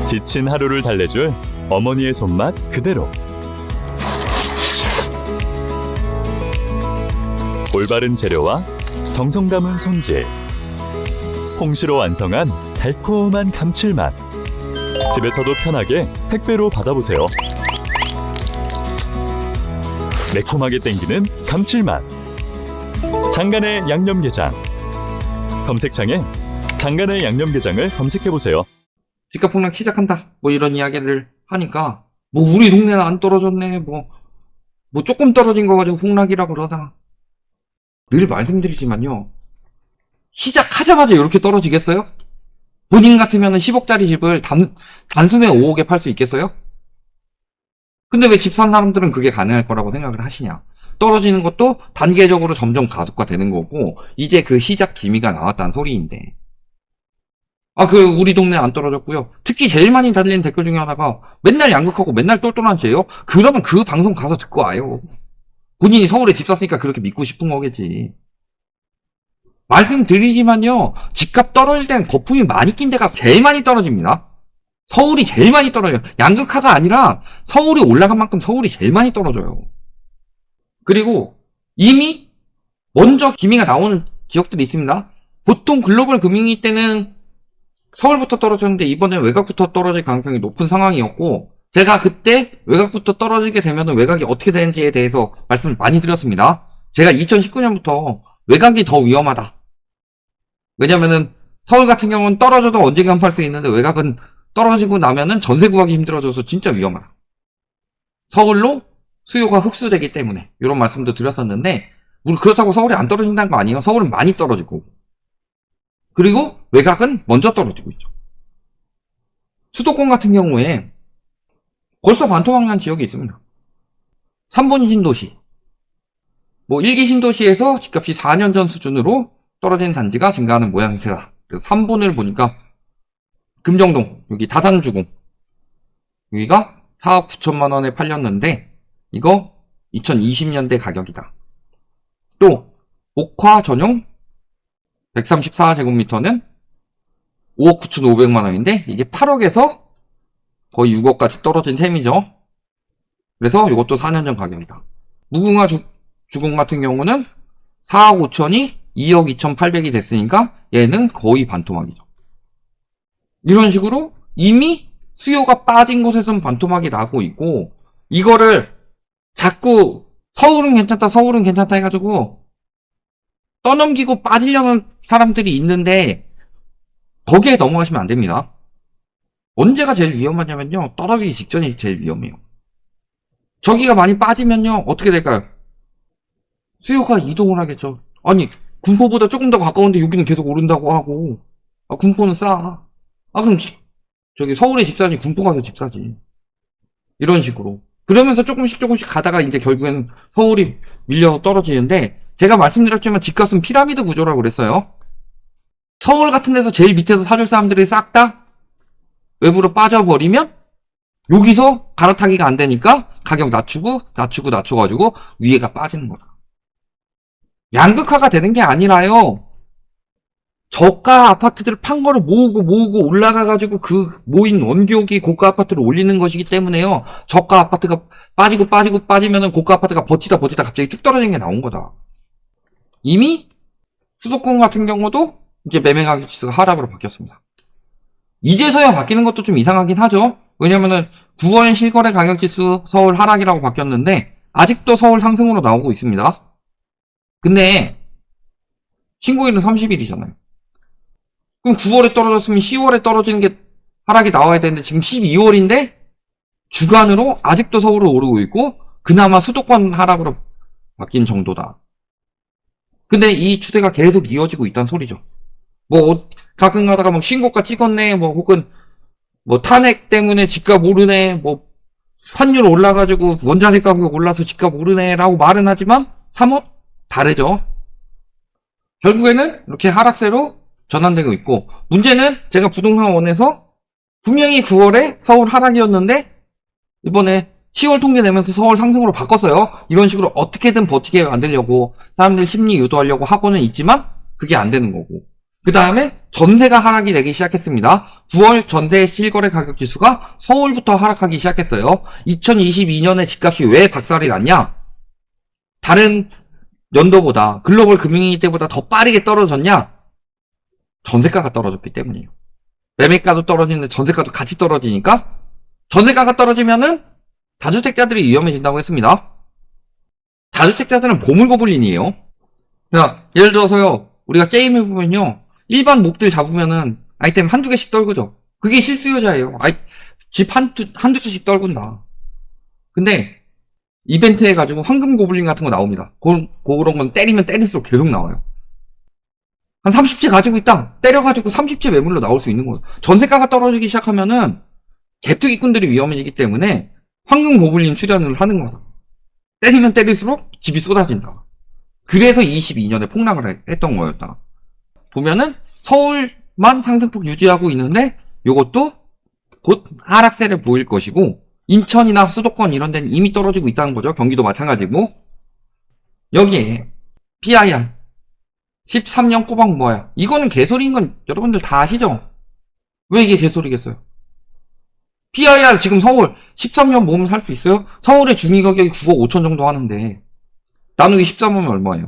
지친 하루를 달래줄 어머니의 손맛 그대로. 올바른 재료와 정성 담은 손질. 홍시로 완성한 달콤한 감칠맛. 집에서도 편하게 택배로 받아보세요. 매콤하게 땡기는 감칠맛. 장간의 양념게장. 검색창에 장간의 양념게장을 검색해보세요. 집값 폭락 시작한다. 뭐 이런 이야기를 하니까 뭐 우리 동네는 안 떨어졌네. 뭐 조금 떨어진 거 가지고 폭락이라 그러다. 늘 말씀드리지만요. 시작하자마자 이렇게 떨어지겠어요? 본인 같으면 10억짜리 집을 단숨에 5억에 팔 수 있겠어요? 근데 왜 집 산 사람들은 그게 가능할 거라고 생각을 하시냐? 떨어지는 것도 단계적으로 점점 가속화되는 거고 이제 그 시작 기미가 나왔다는 소리인데 우리 동네 안 떨어졌고요. 특히 제일 많이 달리는 댓글 중에 하나가 맨날 양극하고 맨날 똘똘한 죄요? 그러면 그 방송 가서 듣고 와요. 본인이 서울에 집 샀으니까 그렇게 믿고 싶은 거겠지. 말씀드리지만요. 집값 떨어질 땐 거품이 많이 낀 데가 제일 많이 떨어집니다. 서울이 제일 많이 떨어져요. 양극화가 아니라 서울이 올라간 만큼 서울이 제일 많이 떨어져요. 그리고 이미 먼저 기미가 나오는 지역들이 있습니다. 보통 글로벌 금융위 때는 서울부터 떨어졌는데 이번엔 외곽부터 떨어질 가능성이 높은 상황이었고 제가 그때 외곽부터 떨어지게 되면 외곽이 어떻게 되는지에 대해서 말씀을 많이 드렸습니다. 제가 2019년부터 외곽이 더 위험하다. 왜냐면은 서울 같은 경우는 떨어져도 언젠간 팔 수 있는데 외곽은 떨어지고 나면은 전세 구하기 힘들어져서 진짜 위험하다. 서울로 수요가 흡수되기 때문에 이런 말씀도 드렸었는데 그렇다고 서울이 안 떨어진다는 거 아니에요. 서울은 많이 떨어지고 그리고 외곽은 먼저 떨어지고 있죠. 수도권 같은 경우에 벌써 반토막 난 지역이 있습니다. 3분 신도시 1기 신도시에서 집값이 4년 전 수준으로 떨어진 단지가 증가하는 모양새다. 그래서 3분을 보니까 금정동 여기 다산주공 여기가 4억 9천만 원에 팔렸는데 이거 2020년대 가격이다. 또 옥화 전용 134제곱미터는 5억 9,500만 원인데 이게 8억에서 거의 6억까지 떨어진 셈이죠. 그래서 이것도 4년 전 가격이다. 무궁화 주공 같은 경우는 4억 5천이 2억 2,800이 됐으니까 얘는 거의 반토막이죠. 이런 식으로 이미 수요가 빠진 곳에서는 반토막이 나고 있고 이거를 자꾸 서울은 괜찮다 해가지고 떠넘기고 빠지려는 사람들이 있는데 거기에 넘어가시면 안 됩니다. 언제가 제일 위험하냐면요. 떨어지기 직전이 제일 위험해요. 저기가 많이 빠지면요. 어떻게 될까요? 수요가 이동을 하겠죠. 아니 군포보다 조금 더 가까운데 여기는 계속 오른다고 하고 군포는 싸. 그럼 저기 서울에 집 사지 군포 가서 집 사지. 이런 식으로. 그러면서 조금씩 가다가 이제 결국에는 서울이 밀려서 떨어지는데 제가 말씀드렸지만 집값은 피라미드 구조라고 그랬어요. 서울 같은 데서 제일 밑에서 사줄 사람들이 싹 다 외부로 빠져버리면 여기서 갈아타기가 안 되니까 가격 낮춰가지고 위에가 빠지는 거다. 양극화가 되는 게 아니라요. 저가 아파트들을 판 거를 모으고 올라가가지고 그 모인 원기옥이 고가 아파트를 올리는 것이기 때문에요. 저가 아파트가 빠지면은 고가 아파트가 버티다 갑자기 뚝 떨어지는 게 나온 거다. 이미 수도권 같은 경우도 이제 매매 가격 지수가 하락으로 바뀌었습니다. 이제서야 바뀌는 것도 좀 이상하긴 하죠. 왜냐면은 9월 실거래 가격 지수 서울 하락이라고 바뀌었는데 아직도 서울 상승으로 나오고 있습니다. 근데 신고일은 30일이잖아요. 그럼 9월에 떨어졌으면 10월에 떨어지는 게 하락이 나와야 되는데 지금 12월인데 주간으로 아직도 서울을 오르고 있고 그나마 수도권 하락으로 바뀐 정도다. 근데 이 추세가 계속 이어지고 있다는 소리죠. 가끔 가다가 신고가 찍었네, 혹은 탄핵 때문에 집값 오르네, 환율 올라가지고 원자재 가격 올라서 집값 오르네라고 말은 하지만 사뭇 다르죠. 결국에는 이렇게 하락세로 전환되고 있고 문제는 제가 부동산원에서 분명히 9월에 서울 하락이었는데 이번에 10월 통계 내면서 서울 상승으로 바꿨어요. 이런 식으로 어떻게든 버티게 만들려고 사람들 심리 유도하려고 하고는 있지만 그게 안 되는 거고 그 다음에 전세가 하락이 되기 시작했습니다. 9월 전세 실거래 가격 지수가 서울부터 하락하기 시작했어요. 2022년에 집값이 왜 박살이 났냐? 다른 연도보다 글로벌 금융위기 때보다 더 빠르게 떨어졌냐? 전세가가 떨어졌기 때문이에요. 매매가도 떨어지는데 전세가도 같이 떨어지니까 전세가가 떨어지면은 다주택자들이 위험해진다고 했습니다. 다주택자들은 보물고블린이에요. 그러니까 예를 들어서요. 우리가 게임을 보면요. 일반 몹들 잡으면은 아이템 한두 개씩 떨구죠. 그게 실수요자예요. 집 한두 채씩 떨군다. 근데 이벤트 해가지고 황금 고블린 같은 거 나옵니다. 그런 건 때리면 때릴수록 계속 나와요. 한 30채 가지고 있다. 때려가지고 30채 매물로 나올 수 있는 거예요. 전세가가 떨어지기 시작하면은 갭투기꾼들이 위험해지기 때문에 황금 고블린 출연을 하는 거다. 때리면 때릴수록 집이 쏟아진다. 그래서 22년에 폭락을 했던 거였다. 보면은 서울만 상승폭 유지하고 있는데 요것도 곧 하락세를 보일 것이고 인천이나 수도권 이런 데는 이미 떨어지고 있다는 거죠. 경기도 마찬가지고. 여기에 PIR 13년 꼬박 뭐야? 이거는 개소리인 건 여러분들 다 아시죠? 왜 이게 개소리겠어요? PIR 지금 서울 13년 모으면 살 수 있어요? 서울의 중위가격이 9억 5천 정도 하는데 나누기 13하면 얼마예요?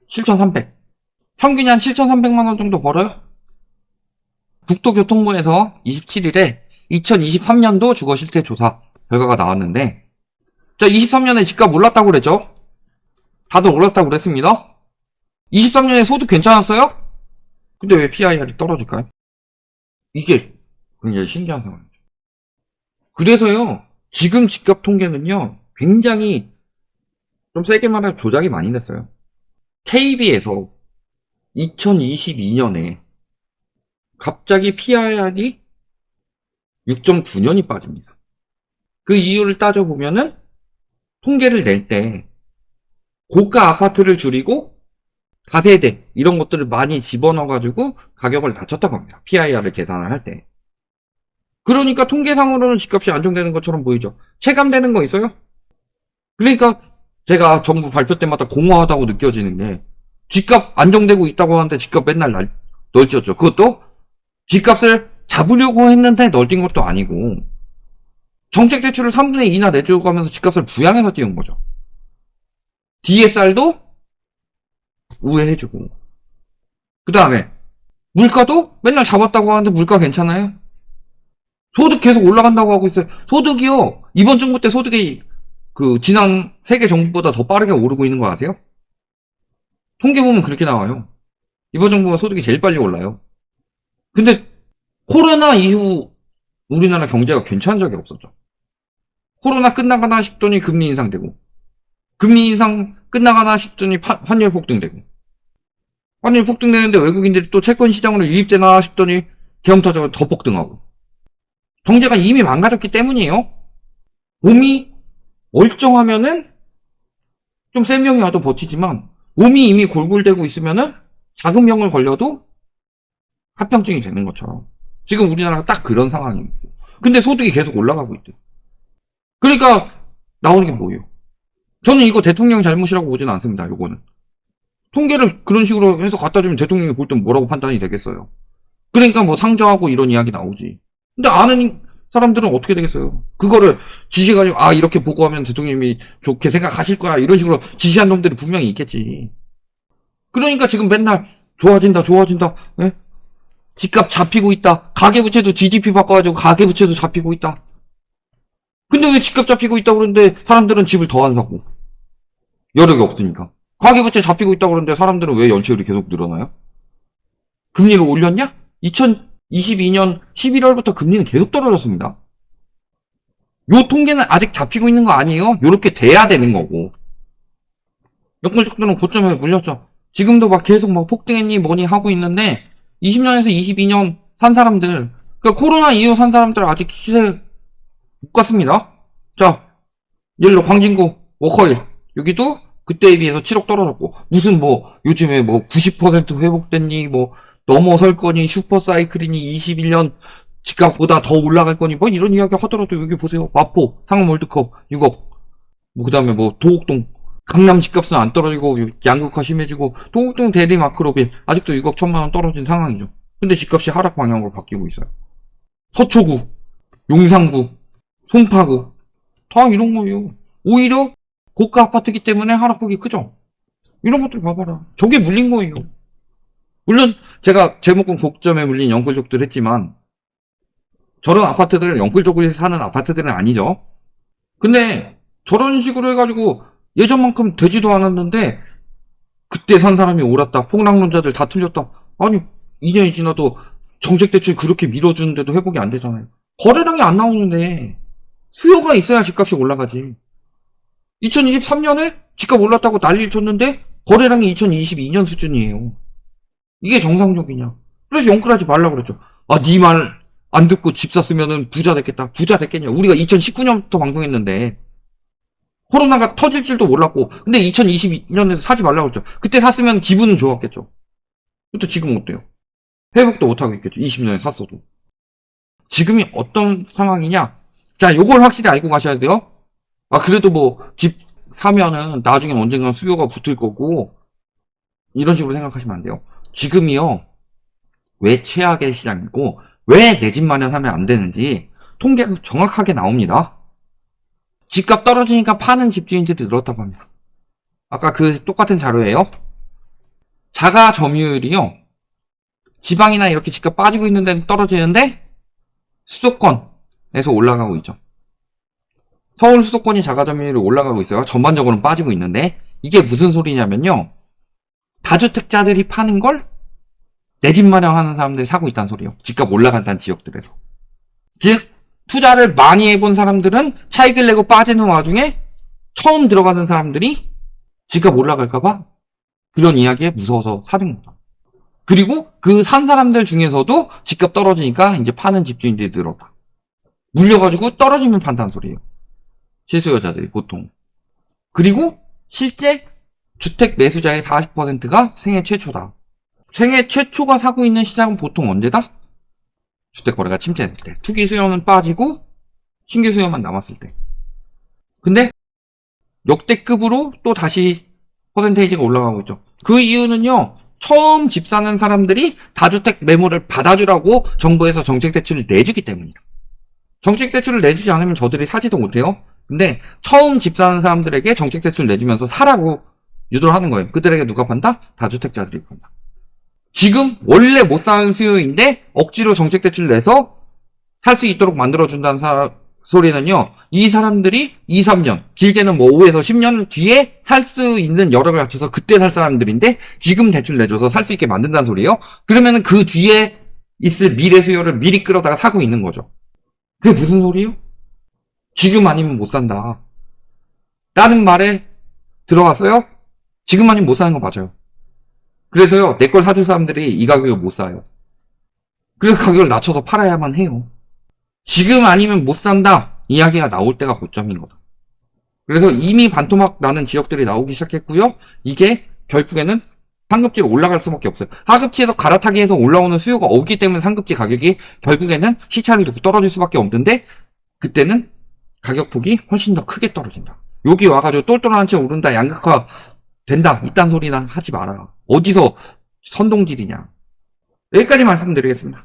7,300. 평균이 한 7,300만 원 정도 벌어요? 국토교통부에서 27일에 2023년도 주거 실태 조사 결과가 나왔는데 자 23년에 집값 올랐다고 그랬죠? 다들 올랐다고 그랬습니다. 23년에 소득 괜찮았어요? 근데 왜 PIR이 떨어질까요? 이게 굉장히 신기한 상황이죠. 그래서요 지금 집값 통계는요 굉장히 좀 세게 말하면 조작이 많이 됐어요. KB에서 2022년에 갑자기 PIR이 6.9년이 빠집니다. 그 이유를 따져보면은 통계를 낼 때 고가 아파트를 줄이고 다세대 이런 것들을 많이 집어넣어가지고 가격을 낮췄다고 합니다. PIR을 계산을 할 때. 그러니까 통계상으로는 집값이 안정되는 것처럼 보이죠. 체감되는 거 있어요? 그러니까 제가 정부 발표 때마다 공허하다고 느껴지는 게 집값 안정되고 있다고 하는데 집값 맨날 널뛰었죠. 그것도 집값을 잡으려고 했는데 널뛴 것도 아니고 정책 대출을 3분의 2나 내주고 하면서 집값을 부양해서 띄운 거죠. DSR도 우회해주고 그 다음에 물가도 맨날 잡았다고 하는데 물가 괜찮아요? 소득 계속 올라간다고 하고 있어요. 소득이요 이번 정부 때 소득이 그 지난 세계 정부보다 더 빠르게 오르고 있는 거 아세요? 통계 보면 그렇게 나와요. 이번 정부가 소득이 제일 빨리 올라요. 근데 코로나 이후 우리나라 경제가 괜찮은 적이 없었죠. 코로나 끝나가나 싶더니 금리 인상되고 금리 인상 끝나가나 싶더니 환율 폭등되고 환율 폭등되는데 외국인들이 또 채권 시장으로 유입되나 싶더니 계엄 터져서 더 폭등하고 경제가 이미 망가졌기 때문이에요. 몸이 멀쩡하면은 좀 센 병이 와도 버티지만 몸이 이미 골골대고 있으면은 작은 병을 걸려도 합병증이 되는 것처럼 지금 우리나라가 딱 그런 상황입니다. 근데 소득이 계속 올라가고 있대요. 그러니까 나오는 게 뭐예요? 저는 이거 대통령 잘못이라고 보지는 않습니다. 요거는 통계를 그런 식으로 해서 갖다 주면 대통령이 볼 땐 뭐라고 판단이 되겠어요. 그러니까 뭐 상저하고 이런 이야기 나오지. 근데 아는 사람들은 어떻게 되겠어요? 그거를 지시해가지고 이렇게 보고하면 대통령이 좋게 생각하실 거야 이런 식으로 지시한 놈들이 분명히 있겠지. 그러니까 지금 맨날 좋아진다 예? 집값 잡히고 있다. 가계부채도 GDP 바꿔가지고 가계부채도 잡히고 있다. 근데 왜 집값 잡히고 있다고 그러는데 사람들은 집을 더 안 사고 여력이 없으니까. 가계부채 잡히고 있다고 그러는데 사람들은 왜 연체율이 계속 늘어나요? 금리를 올렸냐? 2022년 11월부터 금리는 계속 떨어졌습니다. 요 통계는 아직 잡히고 있는 거 아니에요? 요렇게 돼야 되는 거고. 역물적들은 고점에 물렸죠. 지금도 막 계속 막 폭등했니 뭐니 하고 있는데 20년에서 22년 산 사람들, 그러니까 코로나 이후 산 사람들 아직 시세 못 갔습니다. 자, 예를 들어 광진구 워커힐 여기도 그때에 비해서 7억 떨어졌고 무슨 뭐 요즘에 뭐 90% 회복됐니 뭐 넘어설 거니 슈퍼사이클이니 21년 집값보다 더 올라갈 거니 뭐 이런 이야기 하더라도 여기 보세요. 마포 상암 월드컵 6억 뭐 그 다음에 뭐 도곡동 강남 집값은 안 떨어지고 양극화 심해지고 도곡동 대리마크로빌 아직도 6억 1천만 원 떨어진 상황이죠. 근데 집값이 하락 방향으로 바뀌고 있어요. 서초구, 용산구, 송파구 다 이런 거예요. 오히려 고가 아파트이기 때문에 하락폭이 크죠. 이런 것들 봐봐라. 저게 물린 거예요. 물론 제가 제목은 고점에 물린 영끌족들 했지만 저런 아파트들을 영끌족을 사는 아파트들은 아니죠. 근데 저런 식으로 해가지고 예전만큼 되지도 않았는데 그때 산 사람이 옳았다. 폭락론자들 다 틀렸다. 아니 2년이 지나도 정책대출 그렇게 밀어주는데도 회복이 안 되잖아요. 거래량이 안 나오는데 수요가 있어야 집값이 올라가지. 2023년에 집값 올랐다고 난리를 쳤는데 거래량이 2022년 수준이에요. 이게 정상적이냐. 그래서 영끌하지 말라고 그랬죠. 아, 네 말 안 듣고 집 샀으면은 부자 됐겠다. 부자 됐겠냐. 우리가 2019년부터 방송했는데 코로나가 터질 줄도 몰랐고 근데 2022년에 사지 말라고 그랬죠. 그때 샀으면 기분은 좋았겠죠. 근데 지금 어때요? 회복도 못하고 있겠죠. 20년에 샀어도. 지금이 어떤 상황이냐? 자, 요걸 확실히 알고 가셔야 돼요. 아, 그래도 뭐 집 사면은 나중엔 언젠가 수요가 붙을 거고 이런 식으로 생각하시면 안 돼요. 지금이요. 왜 최악의 시장이고 왜 내 집 마련하면 안 되는지 통계가 정확하게 나옵니다. 집값 떨어지니까 파는 집주인들이 늘었다고 합니다. 아까 그 똑같은 자료예요. 자가 점유율이요. 지방이나 이렇게 집값 빠지고 있는 데는 떨어지는데 수도권에서 올라가고 있죠. 서울 수도권이 자가 점유율이 올라가고 있어요. 전반적으로는 빠지고 있는데 이게 무슨 소리냐면요. 다주택자들이 파는 걸 내 집 마련하는 사람들이 사고 있다는 소리예요. 집값 올라간다는 지역들에서. 즉 투자를 많이 해본 사람들은 차익을 내고 빠지는 와중에 처음 들어가는 사람들이 집값 올라갈까봐 그런 이야기에 무서워서 사는 겁니다. 그리고 그 산 사람들 중에서도 집값 떨어지니까 이제 파는 집주인들이 늘었다. 물려가지고 떨어지면 판다는 소리예요. 실수요자들이 보통. 그리고 실제 주택 매수자의 40%가 생애 최초다. 생애 최초가 사고 있는 시장은 보통 언제다? 주택 거래가 침체될 때. 투기 수요는 빠지고 신규 수요만 남았을 때. 근데 역대급으로 또 다시 퍼센테이지가 올라가고 있죠. 그 이유는요. 처음 집 사는 사람들이 다주택 매물을 받아주라고 정부에서 정책대출을 내주기 때문이다. 정책대출을 내주지 않으면 저들이 사지도 못해요. 근데 처음 집 사는 사람들에게 정책대출을 내주면서 사라고 유도를 하는 거예요. 그들에게 누가 판다? 다주택자들이 판다. 지금 원래 못 사는 수요인데 억지로 정책대출을 내서 살 수 있도록 만들어준다는 소리는요. 이 사람들이 2, 3년, 길게는 뭐 5에서 10년 뒤에 살 수 있는 여력을 갖춰서 그때 살 사람들인데 지금 대출 내줘서 살 수 있게 만든다는 소리예요. 그러면은 그 뒤에 있을 미래 수요를 미리 끌어다가 사고 있는 거죠. 그게 무슨 소리예요? 지금 아니면 못 산다. 라는 말에 들어갔어요? 지금 아니면 못 사는 거 맞아요. 그래서요, 내 걸 사줄 사람들이 이 가격에 못 사요. 그래서 가격을 낮춰서 팔아야만 해요. 지금 아니면 못 산다. 이야기가 나올 때가 고점인 거다. 그래서 이미 반토막 나는 지역들이 나오기 시작했고요. 이게 결국에는 상급지로 올라갈 수밖에 없어요. 하급지에서 갈아타기해서 올라오는 수요가 없기 때문에 상급지 가격이 결국에는 시차를 두고 떨어질 수밖에 없는데 그때는 가격폭이 훨씬 더 크게 떨어진다. 여기 와가지고 똘똘한 채 오른다, 양극화 된다, 이딴 소리나 하지 마라. 어디서 선동질이냐. 여기까지 말씀드리겠습니다.